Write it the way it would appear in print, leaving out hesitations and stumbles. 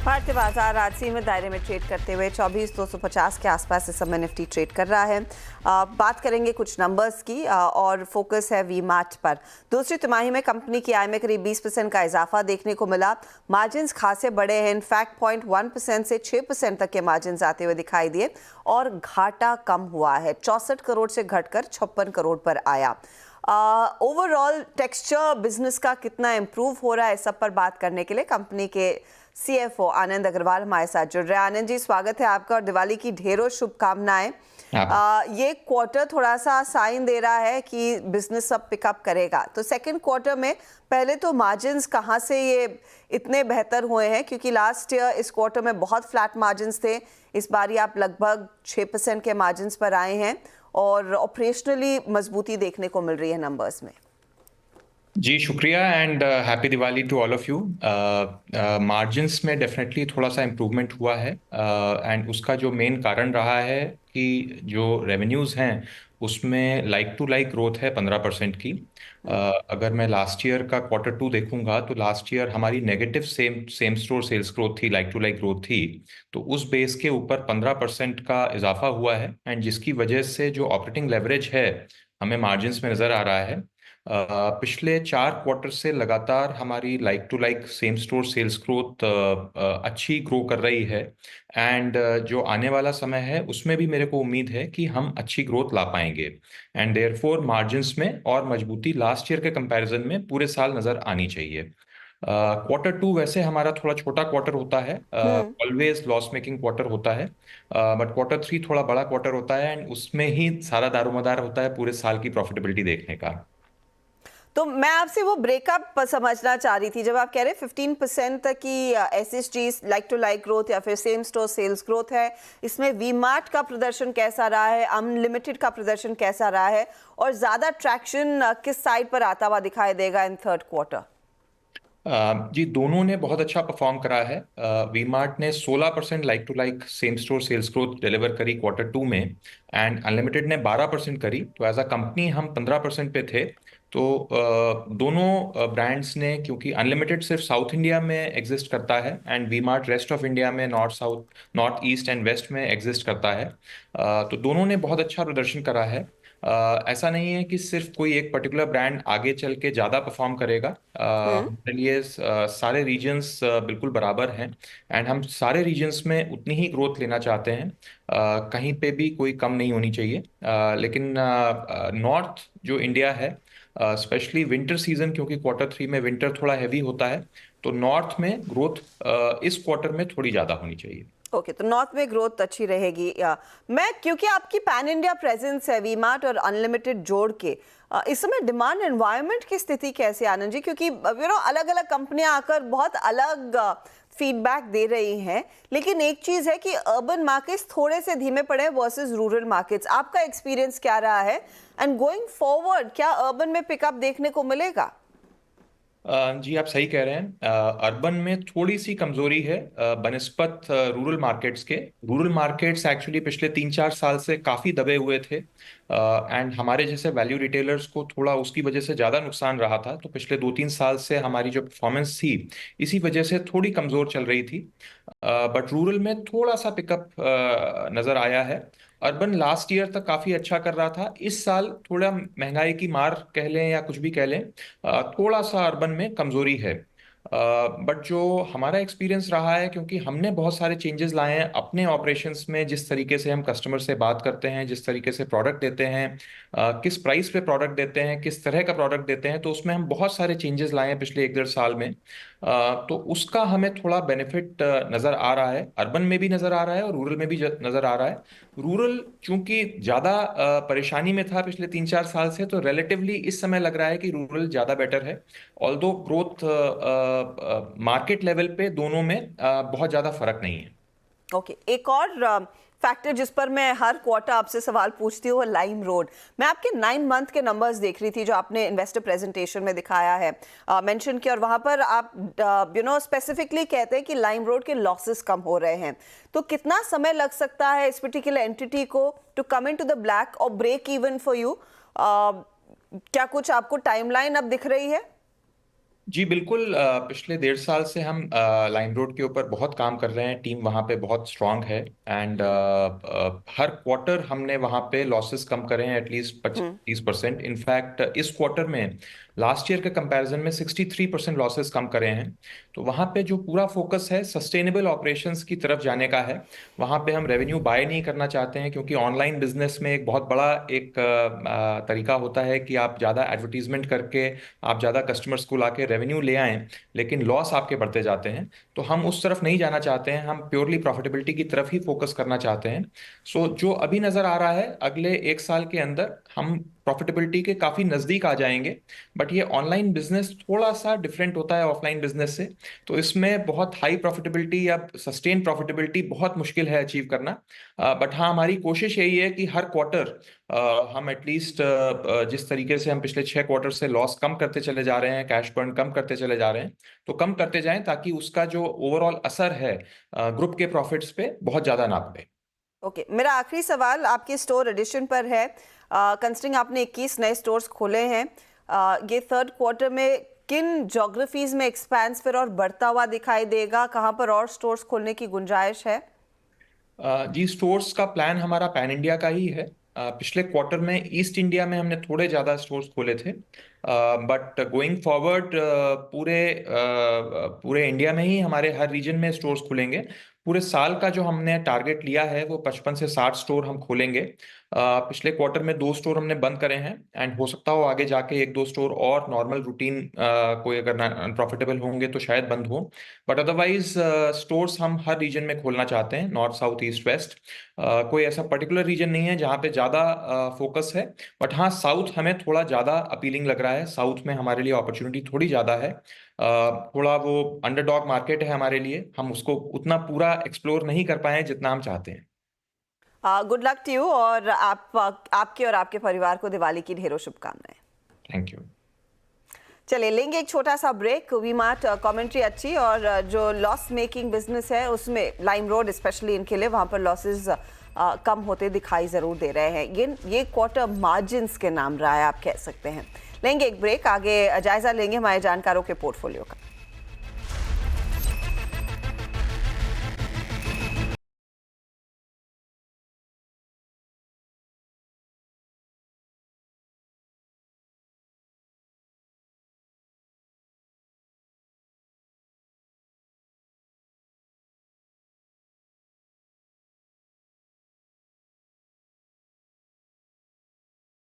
भारतीय बाजार आज सीमित दायरे में ट्रेड करते हुए 24,250 के आसपास इस समय निफ्टी ट्रेड कर रहा है। बात करेंगे कुछ नंबर्स की और फोकस है वी मार्ट पर। दूसरी तिमाही में कंपनी की आय में करीब 20% का इजाफा देखने को मिला। मार्जिन्स खासे बड़े हैं, इनफैक्ट 0.1% से 6% तक के मार्जिन्स आते हुए दिखाई दिए और घाटा कम हुआ है, 64 करोड़ से घटकर 56 करोड़ पर आया। ओवरऑल टेक्सचर बिजनेस का कितना इम्प्रूव हो रहा है, सब पर बात करने के लिए कंपनी के CFO आनंद अग्रवाल हमारे साथ जुड़ रहे हैं। आनंद जी, स्वागत है आपका और दिवाली की ढेरों शुभकामनाएं। ये क्वार्टर थोड़ा सा साइन दे रहा है कि बिजनेस अब पिकअप करेगा, तो सेकंड क्वार्टर में पहले तो मार्जिन्स कहाँ से ये इतने बेहतर हुए हैं, क्योंकि लास्ट ईयर इस क्वार्टर में बहुत फ्लैट मार्जिन्स थे, इस बार आप लगभग 6% के मार्जिन्स पर आए हैं और ऑपरेशनली मजबूती देखने को मिल रही है नंबर्स में। जी शुक्रिया and happy Diwali to all of you. Margins में डेफिनेटली थोड़ा सा इम्प्रूवमेंट हुआ है एंड उसका जो मेन कारण रहा है कि जो रेवेन्यूज़ हैं उसमें लाइक टू लाइक ग्रोथ है 15% की। अगर मैं लास्ट ईयर का क्वार्टर 2 देखूंगा तो लास्ट ईयर हमारी negative same store sales growth थी, लाइक टू लाइक ग्रोथ थी, तो उस बेस के ऊपर 15% का इजाफा हुआ है एंड जिसकी वजह से जो ऑपरेटिंग लेवरेज है हमें मार्जिन्स में नज़र आ रहा है। पिछले 4 क्वार्टर से लगातार हमारी like to like same store sales growth अच्छी ग्रो कर रही है एंड जो आने वाला समय है उसमें भी मेरे को उम्मीद है कि हम अच्छी ग्रोथ ला पाएंगे एंड देयरफॉर मार्जिन्स में और मजबूती लास्ट ईयर के कंपैरिजन में पूरे साल नजर आनी चाहिए। क्वार्टर 2 वैसे हमारा थोड़ा छोटा क्वार्टर होता है, ऑलवेज लॉस मेकिंग क्वार्टर होता है, बट क्वार्टर 3 थोड़ा बड़ा क्वार्टर होता है एंड उसमें ही सारा दारोमदार होता है पूरे साल की प्रॉफिटेबिलिटी देखने का। तो मैं आपसे वो ब्रेकअप समझना चाह रही थी, जब आप कह रहे 15% तक की SSG like to like growth या फिर सेम स्टोर सेल्स ग्रोथ है, इसमें वी मार्ट का प्रदर्शन कैसा रहा है, अनलिमिटेड का प्रदर्शन कैसा रहा है और ज्यादा ट्रैक्शन किस साइड पर आता हुआ दिखाई देगा इन थर्ड क्वार्टर? जी दोनों ने बहुत अच्छा परफॉर्म करा है। वी मार्ट ने 16% like to like same store sales growth deliver करी क्वार्टर 2 में एंड अनलिमिटेड ने 12% करी, तो एज अ कंपनी हम 15% पे थे। तो दोनों ब्रांड्स ने, क्योंकि अनलिमिटेड सिर्फ साउथ इंडिया में एग्जिस्ट करता है and V mart rest of India में north south north east and west में एग्जिस्ट करता है, तो दोनों ने बहुत अच्छा प्रदर्शन करा है। ऐसा नहीं है कि सिर्फ कोई एक पर्टिकुलर ब्रांड आगे चल के ज़्यादा परफॉर्म करेगा। हमारे लिए सारे रीजन्स बिल्कुल बराबर हैं एंड हम सारे रीजन्स में उतनी ही ग्रोथ लेना चाहते हैं, कहीं पे भी कोई कम नहीं होनी चाहिए। लेकिन नॉर्थ जो इंडिया है, स्पेशली विंटर सीजन, क्योंकि क्वार्टर 3 में विंटर थोड़ा हैवी होता है, तो नॉर्थ में ग्रोथ इस क्वार्टर में थोड़ी ज़्यादा होनी चाहिए। ओके, तो नॉर्थ में ग्रोथ अच्छी रहेगी। मैं, क्योंकि आपकी पैन इंडिया प्रेजेंस है वी मार्ट और अनलिमिटेड जोड़ के, इस समय डिमांड एनवायरनमेंट की स्थिति कैसे है आनंद जी? क्योंकि अलग अलग कंपनियां आकर बहुत अलग फीडबैक दे रही हैं, लेकिन एक चीज है कि अर्बन मार्केट्स थोड़े से धीमे पड़े वर्सेस रूरल मार्केट्स। आपका एक्सपीरियंस क्या रहा है एंड गोइंग फॉरवर्ड क्या अर्बन में पिकअप देखने को मिलेगा? जी आप सही कह रहे हैं, अर्बन में थोड़ी सी कमजोरी है बनिस्पत रूरल मार्केट्स के। रूरल मार्केट्स एक्चुअली पिछले 3-4 साल से काफ़ी दबे हुए थे एंड हमारे जैसे वैल्यू रिटेलर्स को थोड़ा उसकी वजह से ज़्यादा नुकसान रहा था, तो पिछले 2-3 साल से हमारी जो परफॉर्मेंस थी इसी वजह से थोड़ी कमज़ोर चल रही थी, बट रूरल में थोड़ा सा पिकअप नज़र आया है। अर्बन लास्ट ईयर तक काफ़ी अच्छा कर रहा था, इस साल थोड़ा महंगाई की मार कह लें या कुछ भी कह लें, थोड़ा सा अर्बन में कमजोरी है। बट जो हमारा एक्सपीरियंस रहा है, क्योंकि हमने बहुत सारे चेंजेस लाए हैं अपने ऑपरेशंस में, जिस तरीके से हम कस्टमर से बात करते हैं, जिस तरीके से प्रोडक्ट देते हैं, किस प्राइस पे प्रोडक्ट देते हैं, किस तरह का प्रोडक्ट देते हैं, तो उसमें हम बहुत सारे चेंजेस लाए हैं पिछले 1-1.5 साल में। तो उसका हमें थोड़ा बेनिफिट नज़र आ रहा है, अर्बन में भी नज़र आ रहा है और रूरल में भी नज़र आ रहा है। रूरल चूंकि ज़्यादा परेशानी में था पिछले 3-4 साल से, तो रिलेटिवली इस समय लग रहा है कि रूरल ज़्यादा बेटर है, ऑल्दो ग्रोथ मार्केट लेवल पे दोनों में बहुत ज़्यादा फर्क नहीं है। ओके, एक और फैक्टर जिस पर मैं हर क्वार्टर आपसे सवाल पूछती हूँ, लाइम रोड। मैं आपके 9 मंथ के नंबर्स देख रही थी जो आपने इन्वेस्टर प्रेजेंटेशन में दिखाया है, मेंशन किया, और वहां पर आप स्पेसिफिकली कहते हैं कि लाइम रोड के लॉसेस कम हो रहे हैं। तो कितना समय लग सकता है इस पर्टिकुलर एंटिटी को to come in to the black और ब्रेक इवन फॉर यू? क्या कुछ आपको टाइमलाइन अब दिख रही है? जी बिल्कुल। पिछले 1.5 साल से हम लाइमरोड के ऊपर बहुत काम कर रहे हैं। टीम वहाँ पे बहुत स्ट्रांग है एंड हर क्वार्टर हमने वहाँ पे लॉसेस कम करे हैं एटलीस्ट 25%। इनफैक्ट इस क्वार्टर में लास्ट ईयर के कंपैरिजन में 63% लॉसेस कम करे हैं। तो वहाँ पे जो पूरा फोकस है सस्टेनेबल ऑपरेशंस की तरफ जाने का है। वहाँ पे हम रेवेन्यू बाय नहीं करना चाहते हैं, क्योंकि ऑनलाइन बिजनेस में एक बहुत बड़ा एक तरीका होता है कि आप ज़्यादा एडवर्टीजमेंट करके आप ज़्यादा कस्टमर्स को लाके रेवेन्यू ले आएं, लेकिन लॉस आपके बढ़ते जाते हैं। तो हम उस तरफ नहीं जाना चाहते हैं, हम प्योरली प्रॉफिटेबिलिटी की तरफ ही फोकस करना चाहते हैं। सो जो अभी नज़र आ रहा है अगले 1 साल के अंदर हम प्रॉफिटेबिलिटी के काफ़ी नज़दीक आ जाएंगे। बट ये ऑनलाइन बिजनेस थोड़ा सा डिफरेंट होता है ऑफलाइन बिजनेस से। तो इसमें बहुत हाई प्रॉफिटेबिलिटी या सस्टेन प्रॉफिटेबिलिटी बहुत मुश्किल है अचीव करना। बट हाँ, हमारी कोशिश यही है कि हर क्वार्टर हम एटलीस्ट जिस तरीके से हम पिछले 6 क्वार्टर से लॉस कम करते चले जा रहे हैं, कैश बर्न कम करते चले जा रहे हैं, तो कम करते जाएं ताकि उसका जो ओवरऑल असर है ग्रुप के प्रॉफिट्स पे बहुत ज्यादा ना पड़े। ओके, मेरा आखिरी सवाल आपके स्टोर एडिशन पर है। कंसिडरिंग आपने 21 नए स्टोर्स खोले हैं, ये थर्ड क्वार्टर में किन ज्योग्राफीज में एक्सपेंस फिर और बढ़ता हुआ दिखाई देगा? कहाँ पर और स्टोर्स खोलने की गुंजाइश है? जी, स्टोर्स का प्लान हमारा पैन इंडिया का ही है। पिछले क्वार्टर में ईस्ट इंडिया में हमने थोड़े ज़्यादा स्टोर्स खोले थे, बट गोइंग फॉरवर्ड पूरे इंडिया में ही हमारे हर रीजन में स्टोर्स खुलेंगे। पूरे साल का जो हमने टारगेट लिया है वो 55 से 60 स्टोर हम खोलेंगे। पिछले क्वार्टर में 2 स्टोर हमने बंद करे हैं एंड हो सकता हो आगे जाके 1-2 स्टोर और नॉर्मल रूटीन कोई अगर अनप्रॉफिटेबल होंगे तो शायद बंद हो। बट अदरवाइज स्टोर्स हम हर रीजन में खोलना चाहते हैं, नॉर्थ साउथ ईस्ट वेस्ट। कोई ऐसा पर्टिकुलर रीजन नहीं है जहाँ पे ज़्यादा फोकस है। बट हाँ, साउथ हमें थोड़ा ज़्यादा अपीलिंग लग रहा है। साउथ में हमारे लिए अपॉर्चुनिटी थोड़ी ज़्यादा है। थोड़ा वो अंडरडॉग मार्केट है हमारे लिए, हम उसको उतना पूरा एक्सप्लोर नहीं कर पाए हैं जितना हम चाहते हैं। गुड लक टू यू, और आपके और आपके परिवार को दिवाली की ढेरों शुभकामनाएं। Thank you. चलिए लेंगे एक छोटा सा ब्रेक। वी मार्ट कमेंट्री अच्छी, और जो लॉस मेकिंग बिजनेस है उसमें लाइम रोड स्पेशली इनके लिए वहाँ पर लॉसेस कम होते दिखाई ज़रूर दे रहे हैं। ये क्वार्टर मार्जिन्स के नाम रहा है, आप कह सकते हैं। लेंगे एक ब्रेक, आगे जायज़ा लेंगे हमारे जानकारों के पोर्टफोलियो का।